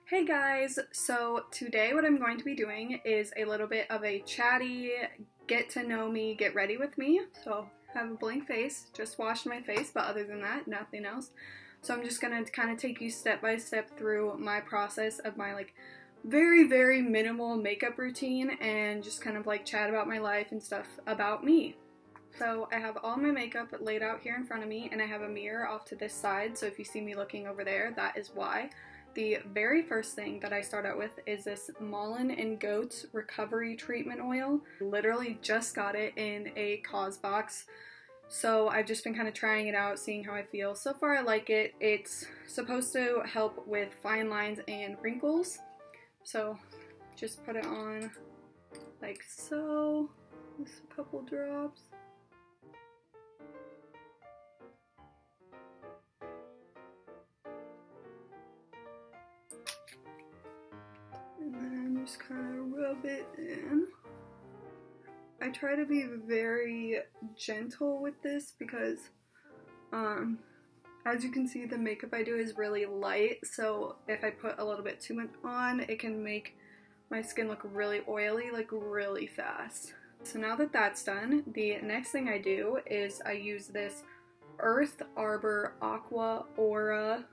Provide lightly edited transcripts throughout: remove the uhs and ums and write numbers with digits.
Hey guys, so today what I'm going to be doing is a little bit of a chatty, get to know me, get ready with me. So I have a blank face, just washed my face, but other than that, nothing else. So I'm just gonna kind of take you step by step through my process of my very minimal makeup routine and just kind of chat about my life and stuff about me. So I have all my makeup laid out here in front of me and I have a mirror off to this side, so if you see me looking over there, that is why. The very first thing that I start out with is this Malin & Goetz Recovery Treatment Oil. Literally just got it in a Cause box, so I've just been kind of trying it out, seeing how I feel. So far I like it. It's supposed to help with fine lines and wrinkles. So just put it on like so, just a couple drops. And then just kind of rub it in. I try to be very gentle with this because, as you can see, the makeup I do is really light, so if I put a little bit too much on, it can make my skin look really oily, really fast. So now that that's done, the next thing I do is I use this Earth Arbor Aqua Aura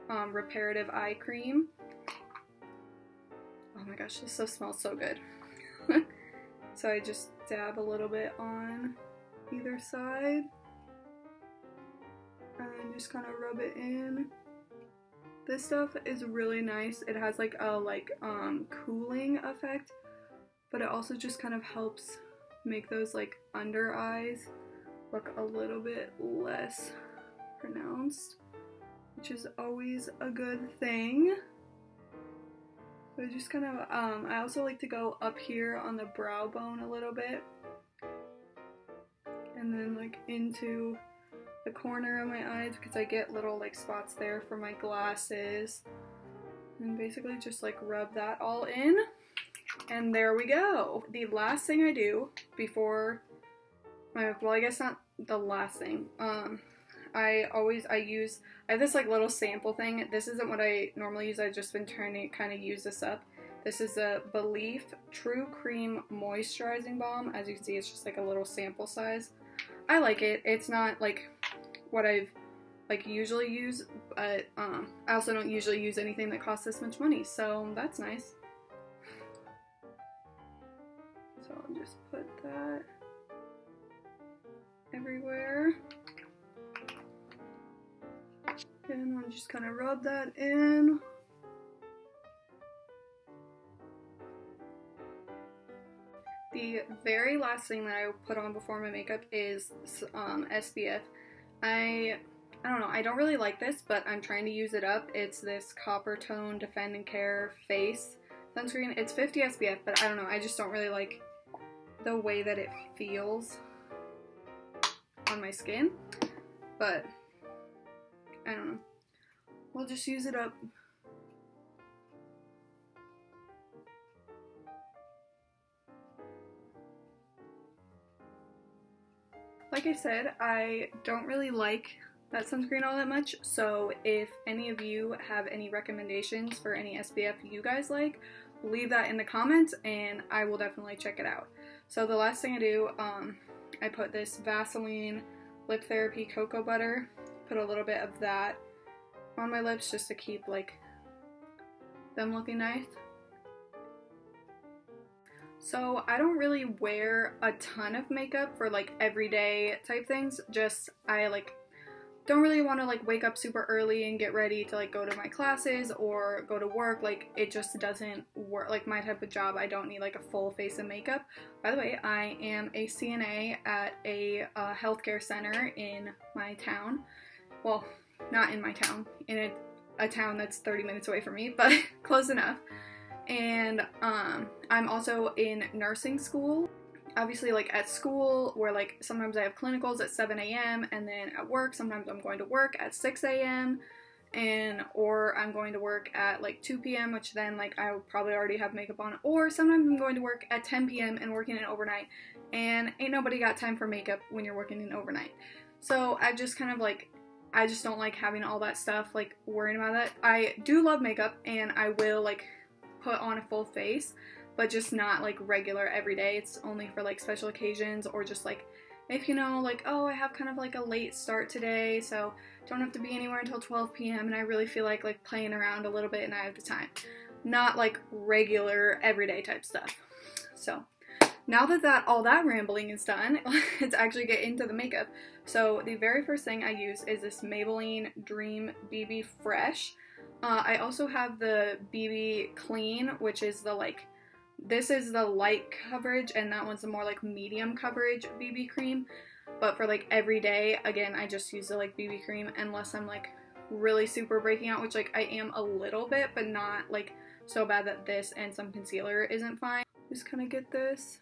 Reparative Eye Cream. Oh my gosh, this stuff smells so good. So I just dab a little bit on either side and just kind of rub it in. This stuff is really nice. It has like a cooling effect, but it also just kind of helps make those under eyes look a little bit less pronounced, which is always a good thing. So just kind of, I also like to go up here on the brow bone a little bit, and then into the corner of my eyes because I get little spots there for my glasses, and basically just rub that all in, and there we go. The last thing I do before, well, I guess not the last thing, I have this little sample thing. This isn't what I normally use. I've just been trying to kind of use this up. This is a Belif True Cream Moisturizing Balm. As you can see, it's just a little sample size. I like it. It's not what I've usually use, but I also don't usually use anything that costs this much money, so that's nice. So I'll just put that everywhere. And I'll just kind of rub that in. The very last thing that I put on before my makeup is SPF. I don't know, I don't really like this, but I'm trying to use it up. It's this Coppertone Defend & Care Face sunscreen. It's 50 SPF, but I don't know, I just don't really like the way that it feels on my skin. But I don't know. We'll just use it up. Like I said, I don't really like that sunscreen all that much, so if any of you have any recommendations for any SPF you guys like, leave that in the comments and I will definitely check it out. So the last thing I do, I put this Vaseline Lip Therapy Cocoa Butter, put a little bit of that on my lips just to keep them looking nice. So I don't really wear a ton of makeup for everyday type things. Just I don't really want to wake up super early and get ready to go to my classes or go to work. It just doesn't work. My type of job, I don't need a full face of makeup. By the way, I am a CNA at a healthcare center in my town. Well, not in my town, in a town that's 30 minutes away from me, but close enough. And I'm also in nursing school. Obviously at school where sometimes I have clinicals at 7 a.m. and then at work sometimes I'm going to work at 6 a.m. or I'm going to work at 2 p.m. which then I will probably already have makeup on, or sometimes I'm going to work at 10 p.m. and working an overnight, and ain't nobody got time for makeup when you're working an overnight. So I've just kind of I just don't like having all that stuff, like worrying about it. I do love makeup and I will like put on a full face, but just not like regular every day. It's only for like special occasions, or just like if you know, like, oh, I have kind of like a late start today, so don't have to be anywhere until 12 p.m. and I really feel like playing around a little bit and I have the time. Not like regular everyday type stuff. So now that all that rambling is done, let's actually get into the makeup. So the very first thing I use is this Maybelline Dream BB Fresh. I also have the BB Clean, which is the like, this is the light coverage and that one's the more like medium coverage BB cream. But for like every day, again, I just use the like BB cream unless I'm like really super breaking out, which like I am a little bit, but not like so bad that this and some concealer isn't fine. Just kind of get this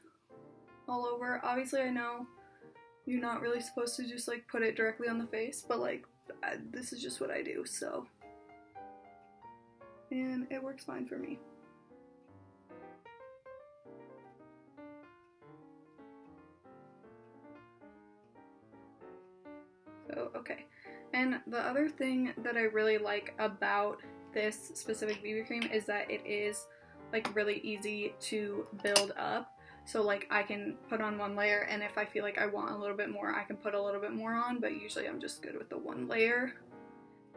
all over. Obviously I know you're not really supposed to just like put it directly on the face, but like this is just what I do, so. And it works fine for me. So, okay. And the other thing that I really like about this specific BB cream is that it is like really easy to build up. So like I can put on one layer, and if I feel like I want a little bit more, I can put a little bit more on, but usually I'm just good with the one layer.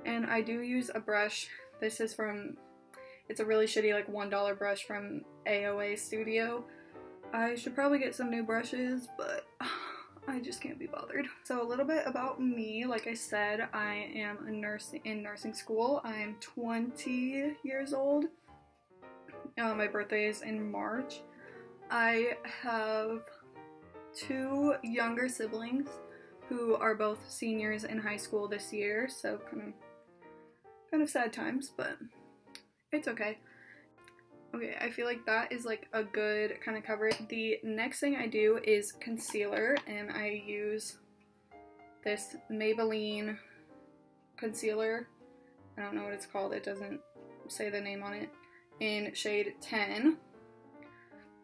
And I do use a brush. This is from, it's a really shitty like $1 brush from AOA Studio. I should probably get some new brushes, but I just can't be bothered. So a little bit about me. Like I said, I am a nurse in nursing school. I am 20 years old. My birthday is in March. I have 2 younger siblings who are both seniors in high school this year, so kind of sad times, but it's okay. Okay, I feel like that is like a good kind of coverage. The next thing I do is concealer, and I use this Maybelline concealer. I don't know what it's called, it doesn't say the name on it, in shade 10.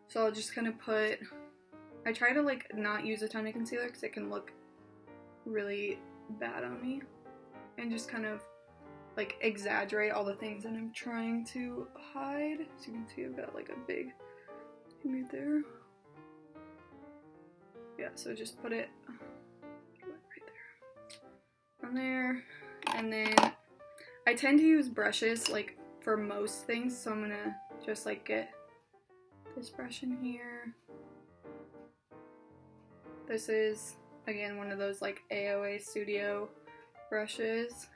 So I'll just kind of put, I try to like not use a ton of concealer because it can look really bad on me, and just kind of like exaggerate all the things that I'm trying to hide. So you can see I've got like a big thing right there. Yeah, so just put it right there. On there. And then I tend to use brushes like for most things, so I'm gonna just like get this brush in here. This is, again, one of those like AOA Studio brushes.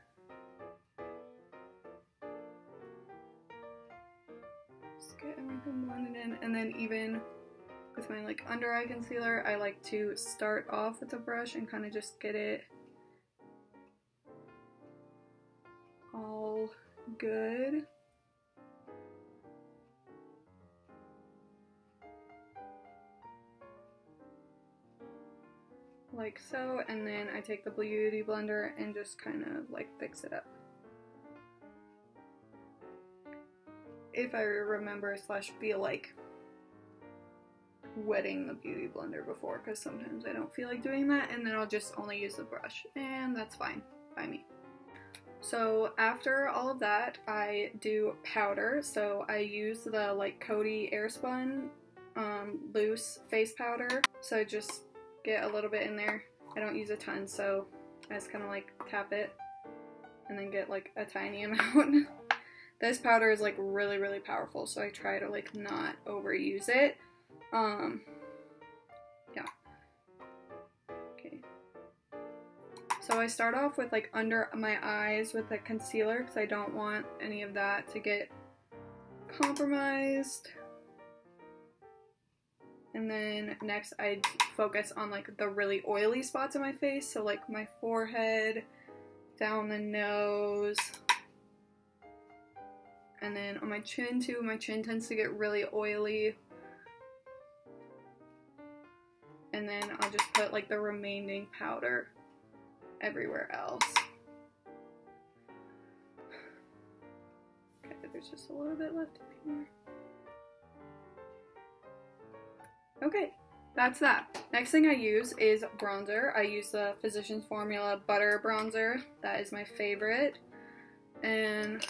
Just get everything blended in, and then even with my like under eye concealer, I like to start off with a brush and kind of just get it all good. Like so, and then I take the Beauty Blender and just kind of like fix it up. If I remember slash feel like wetting the Beauty Blender before, because sometimes I don't feel like doing that, and then I'll just only use the brush, and that's fine by me. So after all of that, I do powder. So I use the like Coty Airspun loose face powder. So just get a little bit in there. I don't use a ton, so I just kind of like tap it and then get like a tiny amount. This powder is like really, really powerful, so I try to like not overuse it. Yeah. Okay. So I start off with like under my eyes with the concealer because I don't want any of that to get compromised. And then next I focus on like the really oily spots on my face, so like my forehead, down the nose, and then on my chin too. My chin tends to get really oily. And then I'll just put like the remaining powder everywhere else. Okay, there's just a little bit left in here. Okay, that's that. Next thing I use is bronzer. I use the Physicians Formula Butter Bronzer. That is my favorite. And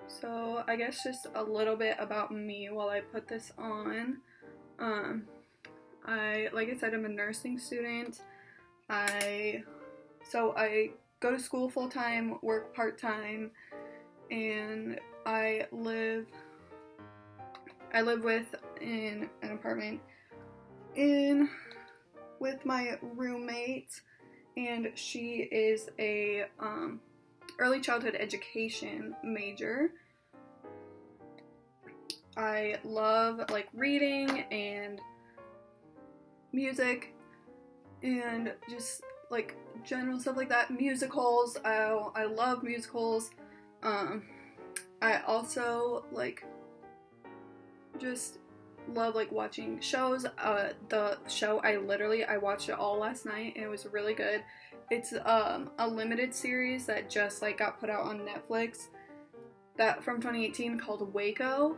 so I guess just a little bit about me while I put this on. Like I said, I'm a nursing student. So I go to school full-time, work part-time, and I live in an apartment with my roommate, and she is a early childhood education major. I love like reading and music and just like general stuff like that. Musicals. I love musicals. I also like just love like watching shows. The show I watched it all last night and it was really good. It's a limited series that just like got put out on Netflix, that from 2018, called Waco.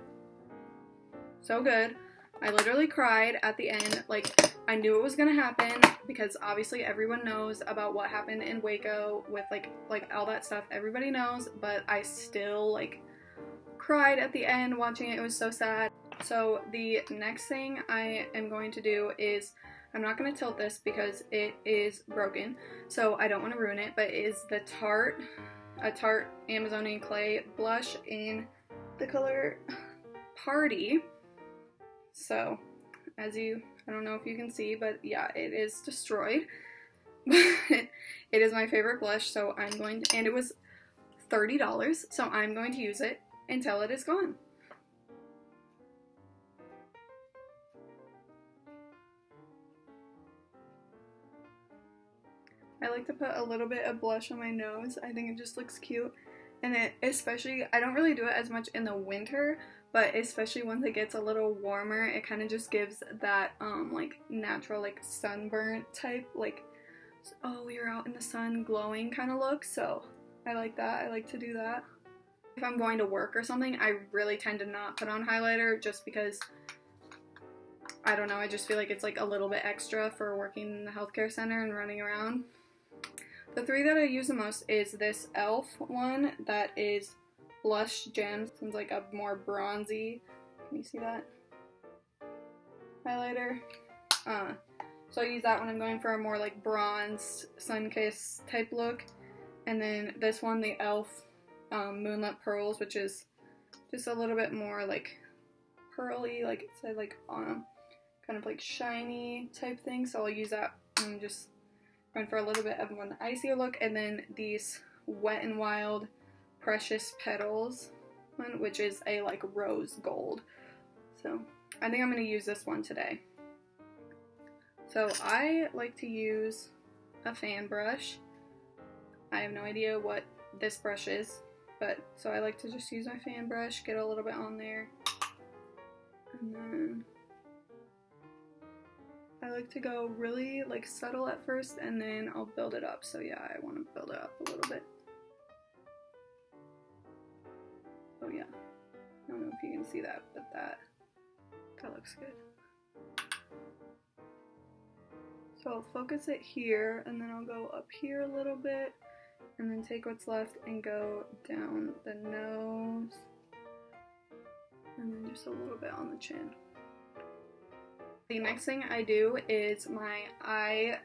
So good. I literally cried at the end. Like, I knew it was gonna happen because obviously everyone knows about what happened in Waco with like all that stuff. Everybody knows, but I still like cried at the end watching it. It was so sad. So the next thing I am going to do is, I'm not going to tilt this because it is broken, so I don't want to ruin it, but it is the Tarte Amazonian Clay blush in the color Party. So, I don't know if you can see, but yeah, it is destroyed. It is my favorite blush, so and it was $30, so I'm going to use it until it is gone. I like to put a little bit of blush on my nose. I think it just looks cute. And I don't really do it as much in the winter, but especially once it gets a little warmer, it kind of just gives that, like, natural, like, sunburnt type, like, oh, you're out in the sun glowing kind of look. So I like that. I like to do that. If I'm going to work or something, I really tend to not put on highlighter just because, I don't know, I just feel like it's, like, a little bit extra for working in the healthcare center and running around. The three that I use the most is this e.l.f. one that is Lush Gems. It's like a more bronzy, can you see that? Highlighter. So I use that when I'm going for a more like bronzed, sun-kissed type look. And then this one, the e.l.f. Moonlit Pearls, which is just a little bit more like pearly, like it said, like kind of like shiny type thing. So I'll use that and just going for a little bit of an icier look. And then these Wet n Wild Precious Petals one, which is a like rose gold. So I think I'm going to use this one today. So I like to use a fan brush. I have no idea what this brush is, but so I like to just use my fan brush, get a little bit on there, and then I like to go really like subtle at first and then I'll build it up. So yeah, I want to build it up a little bit. Oh yeah, I don't know if you can see that, but that looks good. So I'll focus it here and then I'll go up here a little bit and then take what's left and go down the nose and then just a little bit on the chin. The next thing I do is my eye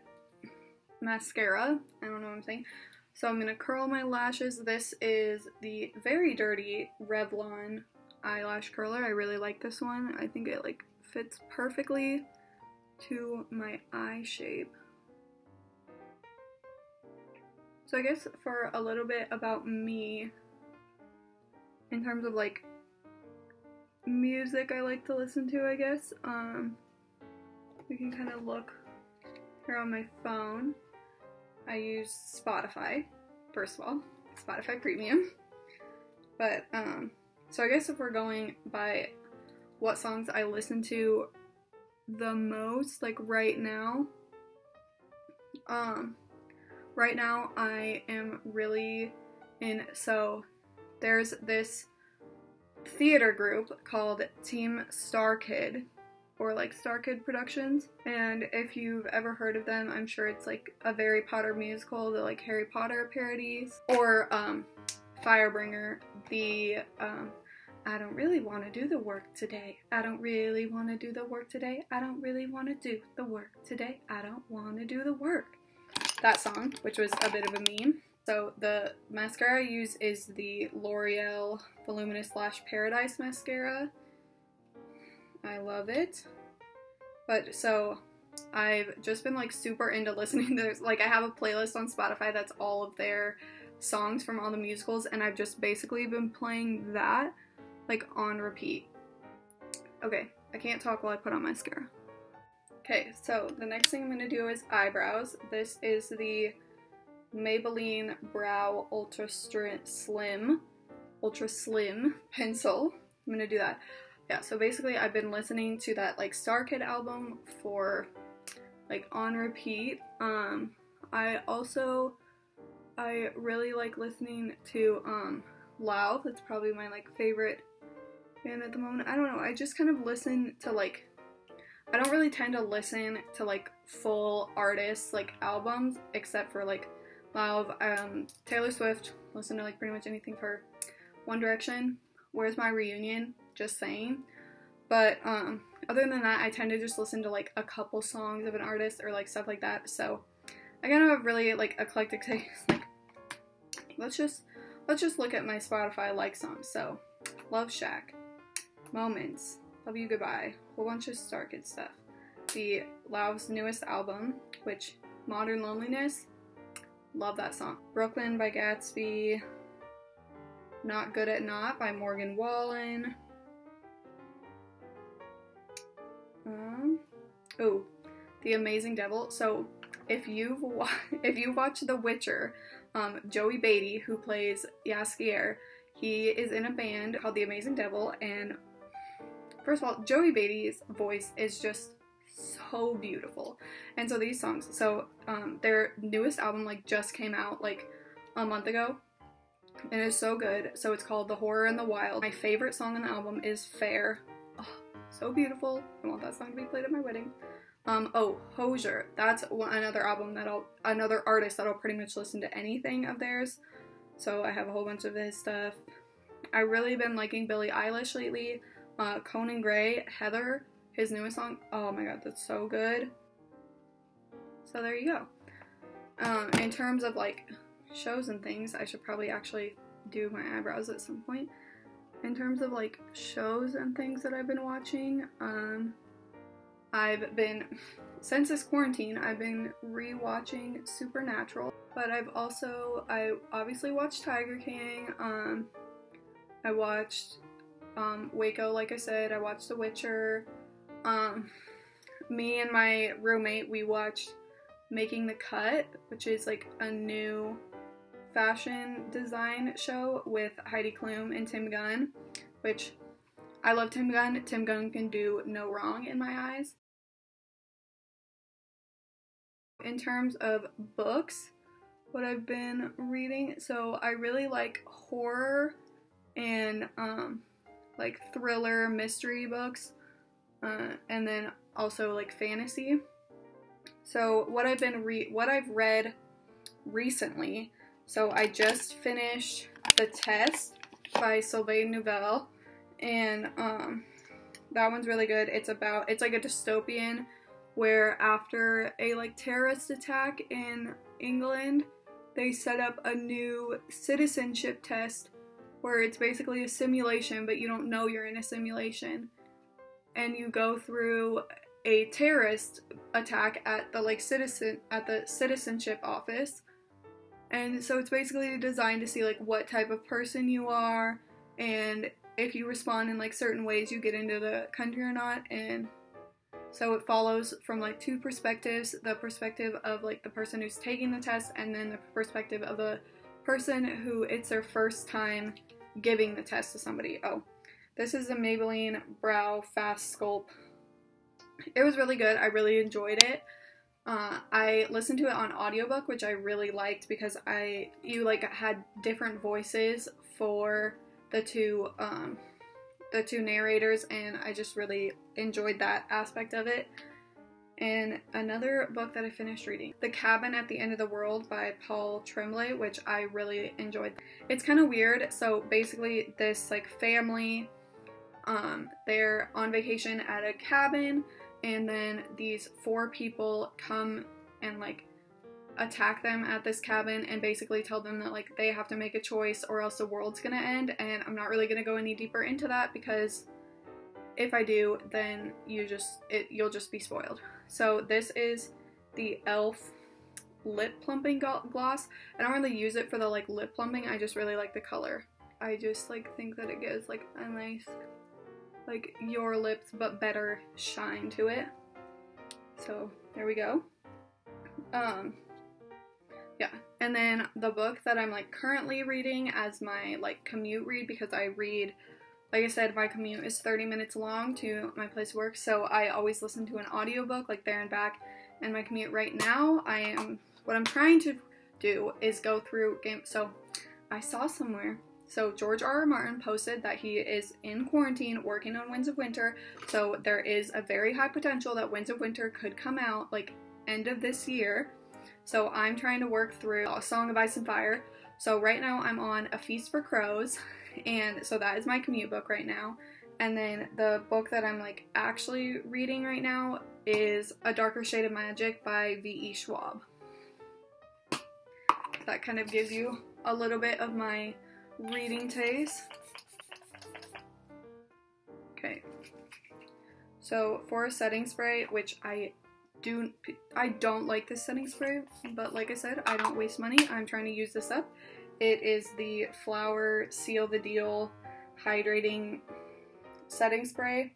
mascara. I don't know what I'm saying. So I'm going to curl my lashes. This is the Very Dirty Revlon eyelash curler. I really like this one. I think it like fits perfectly to my eye shape. So I guess for a little bit about me, in terms of like music I like to listen to, I guess, we can kind of look here on my phone. I use Spotify, first of all, Spotify Premium. But, so I guess if we're going by what songs I listen to the most, like right now I am really in, so there's this theater group called Team Star Kid, or like Star Kid Productions. And if you've ever heard of them, I'm sure it's like a Harry Potter musical, the like Harry Potter parodies, or Firebringer, the I don't really want to do the work today. I don't really want to do the work today. I don't really want to do the work today. I don't want to do the work. That song, which was a bit of a meme. So the mascara I use is the L'Oreal Voluminous Lash Paradise mascara. I love it. But so I've just been like super into listening to, like, I have a playlist on Spotify that's all of their songs from all the musicals, and I've just basically been playing that like on repeat. Okay, I can't talk while I put on mascara. Okay, so the next thing I'm going to do is eyebrows. This is the Maybelline Brow Ultra Slim pencil. I'm going to do that. Yeah, so basically I've been listening to that like Star Kid album for like on repeat. I really like listening to Lauv. That's probably my like favorite band at the moment. I don't know, I just kind of listen to like, I don't really tend to listen to like full artists like albums, except for like Lauv, Taylor Swift, listen to like pretty much anything for One Direction, Where's My Reunion, just saying. But other than that, I tend to just listen to like a couple songs of an artist or like stuff like that. So I kind of have really like eclectic taste. Like, let's just look at my Spotify like songs. So Love Shack, Moments, Love You Goodbye, a whole bunch of Star Kid stuff. The Lauv's newest album, which Modern Loneliness, love that song. Brooklyn by Gatsby, Not Good at Not by Morgan Wallen. Oh, The Amazing Devil. So if you've watched The Witcher, Joey Beatty, who plays Jaskier, he is in a band called The Amazing Devil, and first of all, Joey Beatty's voice is just so beautiful. And so these songs, so their newest album like just came out like a month ago, and it's so good. So it's called The Horror in the Wild. My favorite song on the album is Fair. Oh, so beautiful. I want that song to be played at my wedding. Oh, Hozier. That's another artist that I'll pretty much listen to anything of theirs. So I have a whole bunch of his stuff. I've really been liking Billie Eilish lately. Conan Gray, Heather, his newest song. Oh my god, that's so good. So there you go. In terms of like shows and things, I should probably actually do my eyebrows at some point. In terms of like shows and things that I've been watching, since this quarantine, I've been re-watching Supernatural, but I obviously watched Tiger King. I watched Waco, like I said. I watched The Witcher. Me and my roommate, we watched Making the Cut, which is like a new fashion design show with Heidi Klum and Tim Gunn, which I love Tim Gunn. Tim Gunn can do no wrong in my eyes. In terms of books, what I've been reading, so I really like horror and like thriller mystery books, and then also like fantasy. So what I've read recently, so I just finished The Test by Sylvain Neuvel, and that one's really good. It's like a dystopian where after a like terrorist attack in England, they set up a new citizenship test where it's basically a simulation, but you don't know you're in a simulation, and you go through a terrorist attack at the citizenship office. And so it's basically designed to see like what type of person you are, and if you respond in like certain ways you get into the country or not. And so it follows from like two perspectives, the perspective of like the person who's taking the test, and then the perspective of the person who it's their first time giving the test to somebody. Oh, this is the Maybelline Brow Fast Sculpt. It was really good. I really enjoyed it. I listened to it on audiobook, which I really liked because you like had different voices for the two the two narrators, and I just really enjoyed that aspect of it. And another book that I finished reading, The Cabin at the End of the World by Paul Tremblay, which I really enjoyed. It's kind of weird. So basically this like family, they're on vacation at a cabin, and then these 4 people come and like attack them at this cabin and basically tell them that like they have to make a choice or else the world's gonna end. And I'm not really gonna go any deeper into that because if I do, then you'll just be spoiled. So this is the e.l.f. lip plumping gloss. I don't really use it for the like lip plumping, I just really like the color. I just like think that it gives like a nice like your lips but better shine to it. So there we go. Yeah, and then the book that I'm like currently reading as my like commute read, because I read, like I said, my commute is 30 minutes long to my place of work, so I always listen to an audiobook like there and back. And my commute right now, what I'm trying to do is go through so I saw somewhere, so George R.R. Martin posted that he is in quarantine working on Winds of Winter, so there is a very high potential that Winds of Winter could come out like end of this year. So I'm trying to work through A Song of Ice and Fire. So right now I'm on A Feast for Crows, and so that is my commute book right now. And then the book that I'm like actually reading right now is A Darker Shade of Magic by V.E. Schwab. That kind of gives you a little bit of my reading taste. Okay. So for a setting spray, which I don't like this setting spray, but like I said, I don't waste money. I'm trying to use this up. It is the Flower Seal the Deal Hydrating Setting Spray.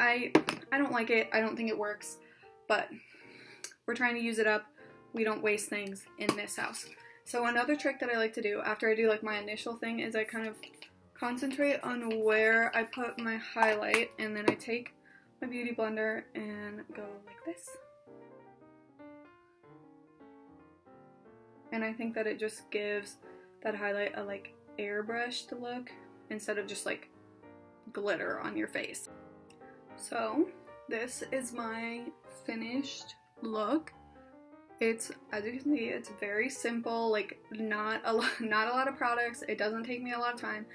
I don't like it. I don't think it works, but we're trying to use it up. We don't waste things in this house. So another trick that I like to do after I do like my initial thing is I kind of concentrate on where I put my highlight, and then I take my beauty blender and go like this. And I think that it just gives that highlight a like airbrushed look instead of just like glitter on your face. So this is my finished look. It's, as you can see, it's very simple, like not a lot of products. It doesn't take me a lot of time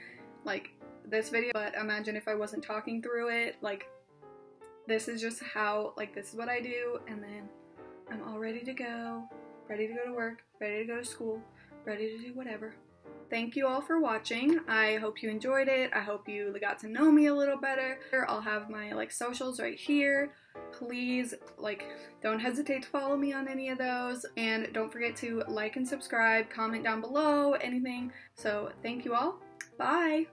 like this video, but imagine if I wasn't talking through it. Like this is just how, like this is what I do, and then I'm all ready to go to work, ready to go to school, ready to do whatever. Thank you all for watching. I hope you enjoyed it. I hope you got to know me a little better. I'll have my like socials right here. Please like don't hesitate to follow me on any of those, and don't forget to like and subscribe, comment down below, anything. So thank you all. Bye.